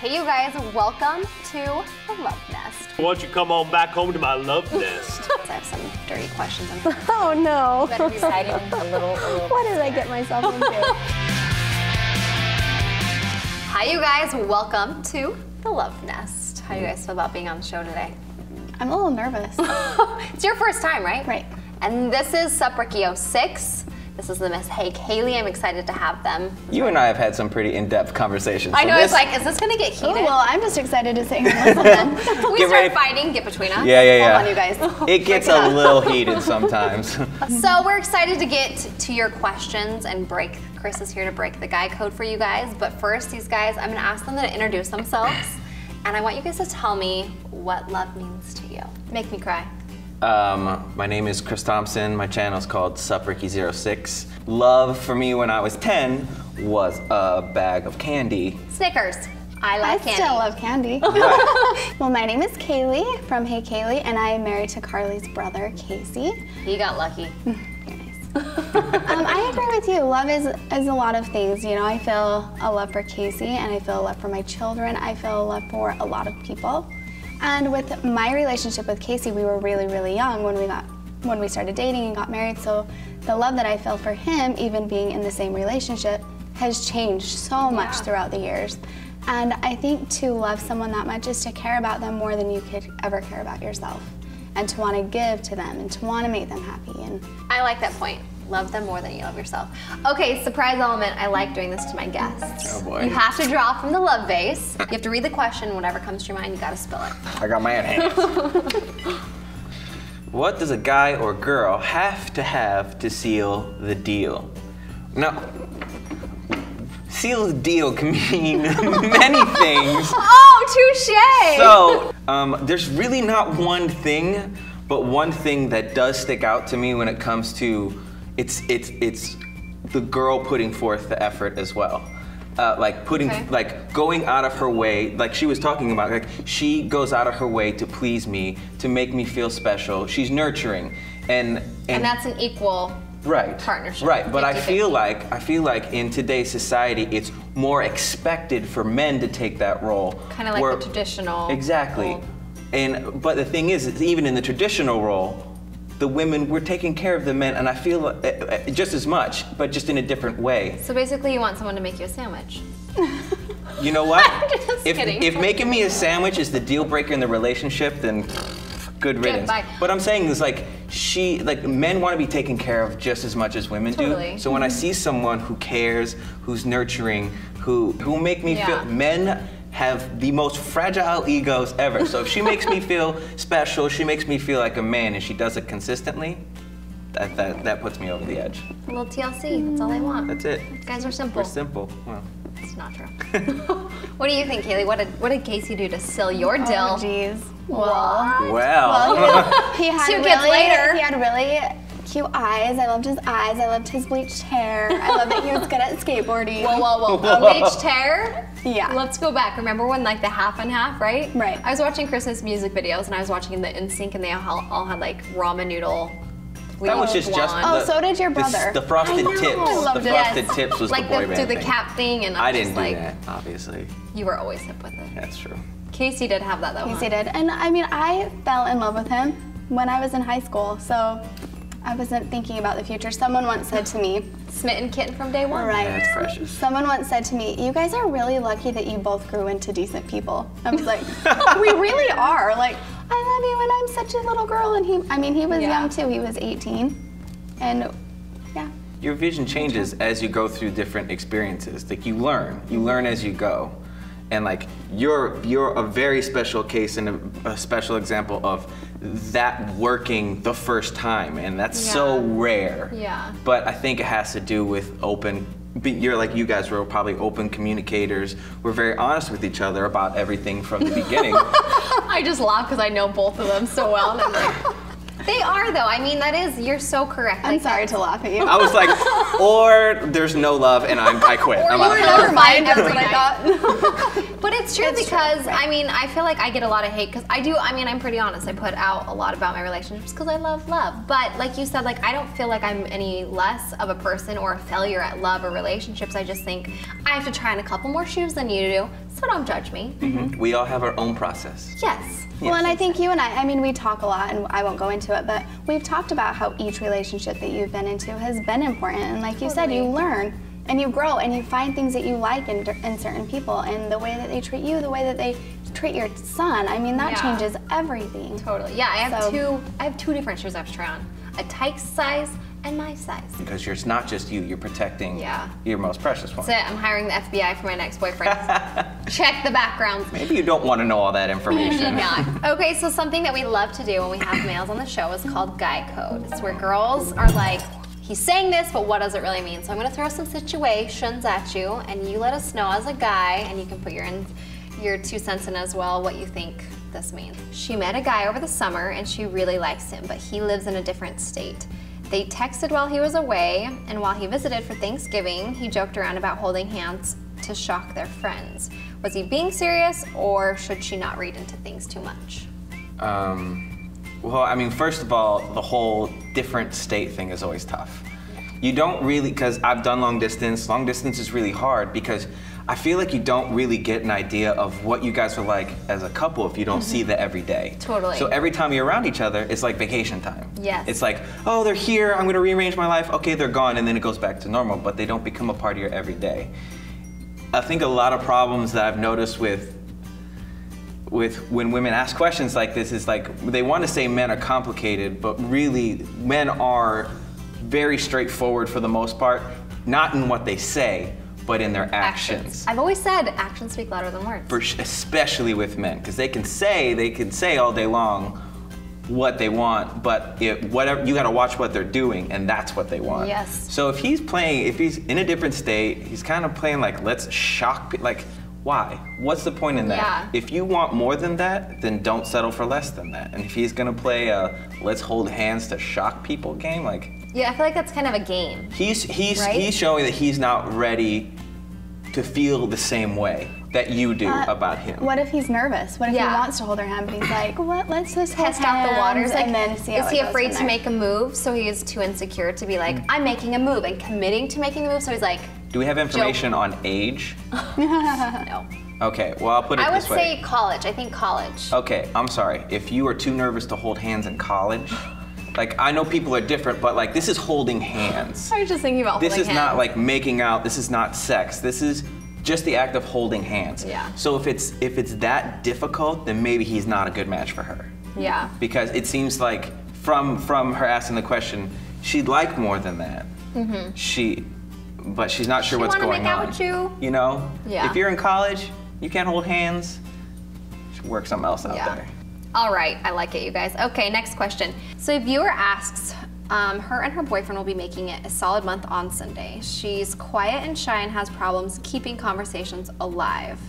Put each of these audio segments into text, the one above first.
Hey you guys, welcome to the Love Nest. Why don't you come on back home to my love nest? I have some dirty questions. Oh no. Better be excited a little. What did I get myself into? Hi you guys, welcome to the Love Nest. How do you guys feel about being on the show today? I'm a little nervous. It's your first time, right? Right. And this is Sup-Rookie 06. This is the Miss Hey Kaylee. I'm excited to have them. You and I have had some pretty in-depth conversations. I know, it's like, is this gonna get heated? Oh, well, I'm just excited to sit here and listen. Can we start fighting, get between us? Yeah. Hold on, you guys. It gets a little heated sometimes. So we're excited to get to your questions and break. Chris is here to break the guy code for you guys. But first, these guys, I'm gonna ask them to introduce themselves. And I want you guys to tell me what love means to you. Make me cry. My name is Chris Thompson. My channel is called Sup-Rookie 06. Love for me when I was 10 was a bag of candy. Snickers. I love candy. I still love candy. Well, my name is Kaylee from Hey Kaylee, and I am married to Carlie's brother, Casey. He got lucky. You're nice. I agree with you. Love is a lot of things. You know, I feel a love for Casey, and I feel a love for my children. I feel a love for a lot of people. And with my relationship with Casey, we were really, really young when we started dating and got married. So the love that I feel for him, even being in the same relationship, has changed so much throughout the years. And I think to love someone that much is to care about them more than you could ever care about yourself, and to want to give to them and to want to make them happy. And I like that point. Love them more than you love yourself. Okay, surprise element. I like doing this to my guests. Oh boy. You have to draw from the love vase. You have to read the question. Whatever comes to your mind, you gotta spill it. I got my own hands. What does a guy or girl have to seal the deal? Now, seal the deal can mean many things. Oh, touche! So, there's really not one thing, but one thing that does stick out to me when it comes to it's the girl putting forth the effort as well. Like going out of her way, like she was talking about, like she goes out of her way to please me, to make me feel special. She's nurturing, and that's an equal partnership. Right, but 50-50. I feel like in today's society, it's more expected for men to take that role. Kind of like the traditional. Exactly. role. But the thing is even in the traditional role, the women were taking care of the men, and I feel just as much, but just in a different way. So basically, you want someone to make you a sandwich. You know what? I'm just kidding. If making me a sandwich is the deal breaker in the relationship, then good riddance. Bye. What I'm saying is men want to be taken care of just as much as women Totally. do. So when I see someone who cares, who's nurturing, who make me feel, men have the most fragile egos ever. So if she makes me feel special, she makes me feel like a man, and she does it consistently, that puts me over the edge. A little TLC, that's all I want. That's it. You guys are simple. We're simple. Well, It's not true. What do you think, Kaylee? What did Casey do to seal your deal? oh, geez. well. He had 2 kids later. He had really cute eyes. I loved his eyes. I loved his bleached hair. I loved that he was good at skateboarding. Whoa. Bleached hair? Yeah. Let's go back. Remember when like the half and half, right? Right. I was watching Christmas music videos and I was watching the NSYNC and they all had like ramen noodle. That was just Oh, so did your brother. The frosted I know. tips. I loved The it. frosted tips was like the boy band do the thing. cap thing and I I'm didn't just do like, that, obviously. You were always hip with it. That's true. Casey did have that though. Casey did. And I mean, I fell in love with him when I was in high school, so I wasn't thinking about the future. Someone once said to me, Smitten kitten from day one. right. That's precious. Someone once said to me, you guys are really lucky that you both grew into decent people. I was like, we really are. Like, I love you and I'm such a little girl. And he was young too. He was 18. And yeah. Your vision changes as you go through different experiences. Like you learn as you go. And like you're a very special case and a special example of that working the first time, and that's so rare. Yeah. But I think it has to do with you guys were probably open communicators. We're very honest with each other about everything from the beginning. I just laugh because I know both of them so well and I'm like, they are though. I mean, you're so correct. I'm sorry to laugh at you. I was like, or there's no love and I quit. I'm out. Never mind. That's what I thought. But it's true It's because, right. I mean, I feel like I get a lot of hate because I'm pretty honest. I put out a lot about my relationships because I love love. But like you said, like I don't feel like I'm any less of a person or a failure at love or relationships. I just think I have to try on a couple more shoes than you do, so don't judge me. We all have our own process. Yes. Well, and I think you and I mean, we talk a lot, and I won't go into it, but we've talked about how each relationship that you've been into has been important. And like you said, you learn and you grow and you find things that you like in certain people, and the way that they treat you, the way that they treat your son. I mean, that changes everything. Totally. Yeah, I have two different shoes I have to try on. A tight size and my size. Because it's not just you, you're protecting Yeah. your most precious one. That's it. I'm hiring the FBI for my next boyfriend. Check the backgrounds. Maybe you don't want to know all that information. Not. Okay, so something that we love to do when we have males on the show is called guy code. It's where girls are like, he's saying this, but what does it really mean? So I'm gonna throw some situations at you, and you let us know as a guy, and you can put your 2 cents in as well, what you think this means. She met a guy over the summer, and she really likes him, but he lives in a different state. They texted while he was away, and while he visited for Thanksgiving, he joked around about holding hands to shock their friends. Was he being serious, or should she not read into things too much? Well, I mean, first of all, the whole different state thing is always tough. You don't really, because I've done long distance. Long distance is really hard because I feel like you don't really get an idea of what you guys are like as a couple if you don't see that every day. Totally. So every time you're around each other, it's like vacation time. Yes. It's like, oh, they're here, I'm gonna rearrange my life, okay, they're gone, and then it goes back to normal, but they don't become a part of your everyday. I think a lot of problems that I've noticed with when women ask questions like this is like, they want to say men are complicated, but really men are very straightforward for the most part, not in what they say, but in their actions. I've always said actions speak louder than words. Especially with men, because they can say all day long what they want, but whatever, you got to watch what they're doing, and that's what they want. Yes. So if he's in a different state, he's kind of playing like, let's shock people. Like, why? What's the point in that? Yeah. If you want more than that, then don't settle for less than that. And if he's gonna play a let's hold hands to shock people game, like, Yeah, I feel like that's kind of a game. he's Right? showing that he's not ready to feel the same way that you do about him. What if he's nervous? What if he wants to hold her hand, but he's like, what? Let's just Test out the waters, and then see how is it he goes afraid from to there. make a move, so he is too insecure to be like, I'm making a move and committing to making the move, so he's like, Do we have information on age? no. Okay, well, I'll put it I would this way. say college. I think college. Okay, I'm sorry. If you are too nervous to hold hands in college, like, I know people are different, but like, this is holding hands. I was just thinking about This holding is not hands. like making out, this is not sex. This is just the act of holding hands. Yeah. So if it's that difficult, then maybe he's not a good match for her. Yeah. Because it seems like from her asking the question, she'd like more than that. But she's not sure what's wanna going make out on. with you. You know? Yeah. If you're in college, you can't hold hands. Should work something else out there. All right, I like it, you guys. Okay, next question. So a viewer asks, her and her boyfriend will be making it a solid month on Sunday. She's quiet and shy and has problems keeping conversations alive.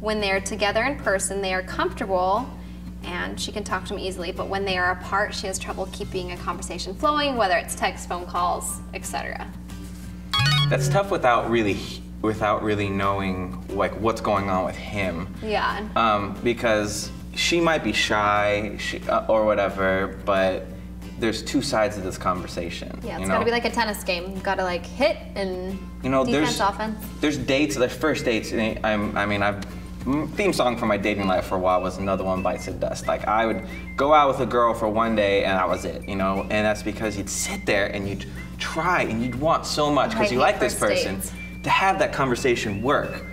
When they're together in person, they are comfortable and she can talk to him easily, but when they are apart, she has trouble keeping a conversation flowing, whether it's text, phone calls, etc. That's tough without really knowing like what's going on with him. Yeah. Because she might be shy or whatever, but there's two sides of this conversation. Yeah, you it's know? gotta be like a tennis game. You've gotta like hit and there's defense, offense. There's dates, there's first dates, and I've theme song for my dating life for a while was Another One Bites the Dust. Like, I would go out with a girl for one day and that was it, you know? And that's because you'd sit there and you'd try and you'd want so much because you like this person to have that conversation work.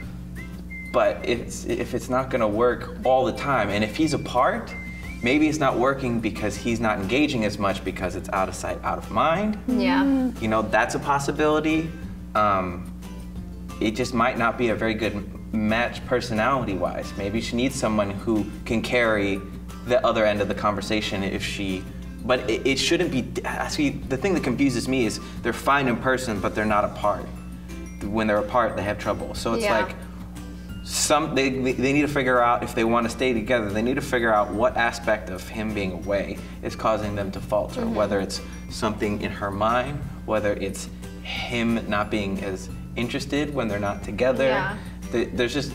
But if it's not gonna work all the time, and if he's apart, maybe it's not working because he's not engaging as much because it's out of sight, out of mind. Yeah. You know, that's a possibility. It just might not be a very good match personality-wise. Maybe she needs someone who can carry the other end of the conversation but it shouldn't be, see, the thing that confuses me is they're fine in person, but they're not apart. When they're apart, they have trouble. So it's like, they need to figure out if they want to stay together, they need to figure out what aspect of him being away is causing them to falter, whether it's something in her mind, whether it's him not being as interested when they're not together. Yeah. There's just,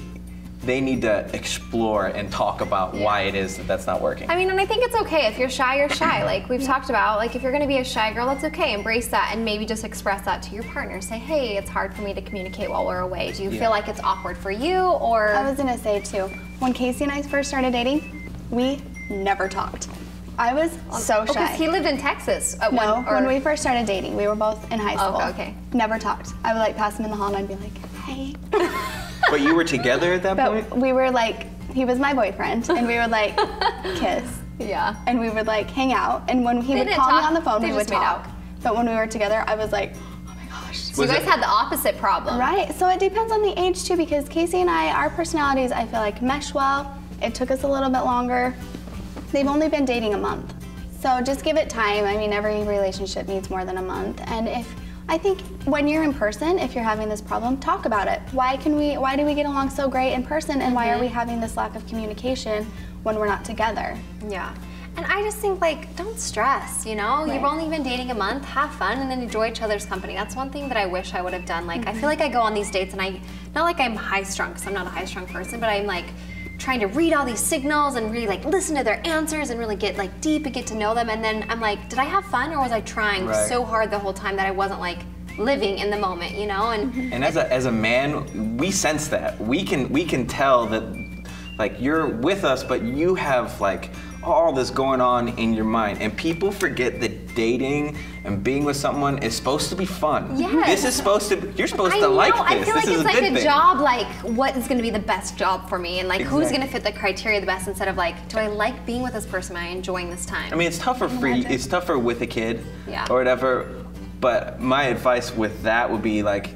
they need to explore and talk about why it is that that's not working. I mean, and I think it's okay. If you're shy, you're shy. Like we've talked about, like if you're gonna be a shy girl, that's okay. Embrace that and maybe just express that to your partner. Say, hey, it's hard for me to communicate while we're away. Do you feel like it's awkward for you, or? I was gonna say too, when Casey and I first started dating, we never talked. I was so shy. Because he lived in Texas. When we first started dating, we were both in high school. Okay. Never talked. I would like pass him in the hall and I'd be like, hey. But you were together at that point? But we were like, he was my boyfriend, and we would like kiss. Yeah. And we would like hang out, and when he would call me on the phone, we would talk. But when we were together, I was like, oh my gosh. So you guys had the opposite problem. Right, so it depends on the age too, because Casey and I, our personalities, I feel like mesh well. It took us a little bit longer. They've only been dating a month. So just give it time. I mean, every relationship needs more than a month. And I think when you're in person, if you're having this problem, talk about it. Why do we get along so great in person, and why are we having this lack of communication when we're not together? Yeah. And I just think, like, don't stress, you know? Right. You've only been dating a month, have fun, and then enjoy each other's company. That's one thing that I wish I would have done. Like, I feel like I go on these dates and not like I'm high-strung, because I'm not a high-strung person, but I'm like, trying to read all these signals and really like listen to their answers and really get like deep and get to know them, and then I'm like, did I have fun, or was I trying so hard the whole time that I wasn't like living in the moment, you know? And as a man, we sense that. We can tell that like you're with us, but you have like all this going on in your mind, and people forget that dating and being with someone is supposed to be fun. Yes. You're supposed to like this. I feel like this it's like a a job, like what is gonna be the best job for me, and like who's Exactly. gonna fit the criteria the best, instead of like, do I like being with this person? Am I enjoying this time? I mean, it's tougher it's tougher with a kid or whatever, but my advice with that would be like,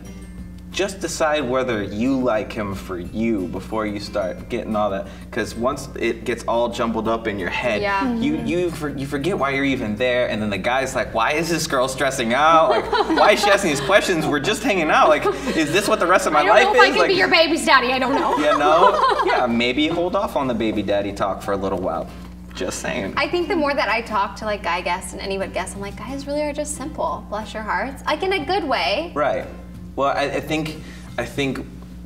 just decide whether you like him for you before you start getting all that. Because once it gets all jumbled up in your head, you forget why you're even there. And then the guy's like, why is this girl stressing out? Like, why is she asking these questions? We're just hanging out. Like, is this what the rest of my life is? I don't know if I can be your baby's daddy. I don't know. You know? Yeah, maybe hold off on the baby daddy talk for a little while. Just saying. I think the more that I talk to like guy guests and anyone guests, I'm like, guys really are just simple. Bless your hearts. Like in a good way. Right. Well, I think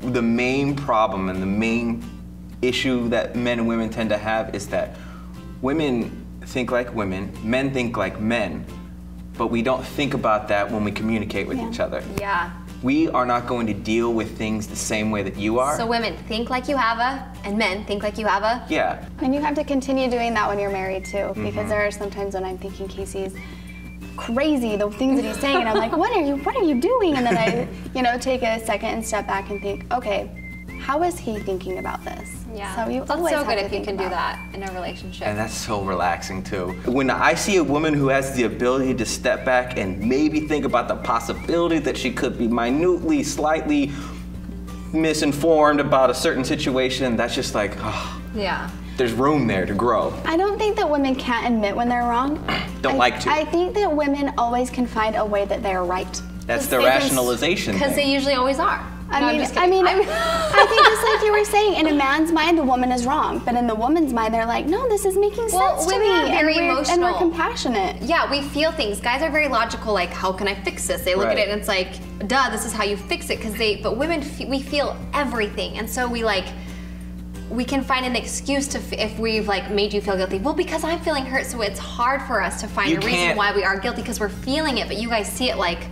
the main problem and the main issue that men and women tend to have is that women think like women, men think like men, but we don't think about that when we communicate with each other. Yeah. We are not going to deal with things the same way that you are. So women think like you have a, and men think like you have a. Yeah. And you have to continue doing that when you're married too, because there are some times when I'm thinking Casey's crazy, the things that he's saying, and I'm like, what are you doing? And then I, take a second and step back and think, okay, how is he thinking about this? Yeah. So you That's always so have good to if you think can do about that in a relationship. And that's so relaxing too. When I see a woman who has the ability to step back and maybe think about the possibility that she could be minutely, slightly misinformed about a certain situation, that's just like, oh, yeah. There's room there to grow. I don't think that women can't admit when they're wrong. Like to. I think that women always can find a way that they're right. That's the rationalization Because they usually always are. I mean, I think just like you were saying, in a man's mind, the woman is wrong, but in the woman's mind, they're like, no, this is making sense to women me, are very and emotional. we're compassionate. Yeah, we feel things. Guys are very logical, like, how can I fix this? They look at it and it's like, duh, this is how you fix it, but women, we feel everything, and so we can find an excuse if we've like made you feel guilty. Well, because I'm feeling hurt, so it's hard for us to find a reason why we are guilty, because we're feeling it, but you guys see it like,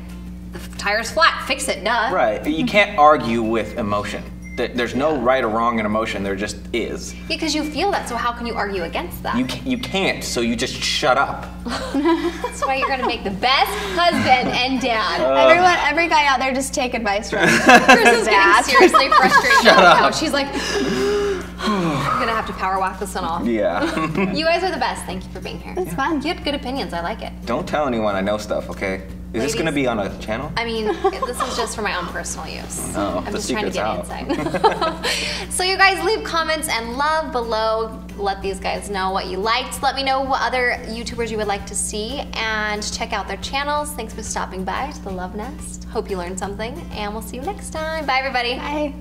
the tire's flat, fix it, duh. Right, you can't argue with emotion. There's no right or wrong in emotion, there just is. Yeah, because you feel that, so how can you argue against that? You can't, so you just shut up. That's why you're gonna make the best husband and dad. Every guy out there, just take advice from Chris is dad. getting seriously frustrated Shut up. now. She's like, I'm gonna have to power walk this one off. Yeah. You guys are the best. Thank you for being here. It's fun. You had good opinions. I like it. Don't tell anyone I know stuff, okay? Is this gonna be on a channel? I mean, this is just for my own personal use. Oh, I'm the just trying to get secret's insight. So you guys leave comments and love below. Let these guys know what you liked. Let me know what other YouTubers you would like to see, and check out their channels. Thanks for stopping by to the Love Nest. Hope you learned something, and we'll see you next time. Bye, everybody. Bye.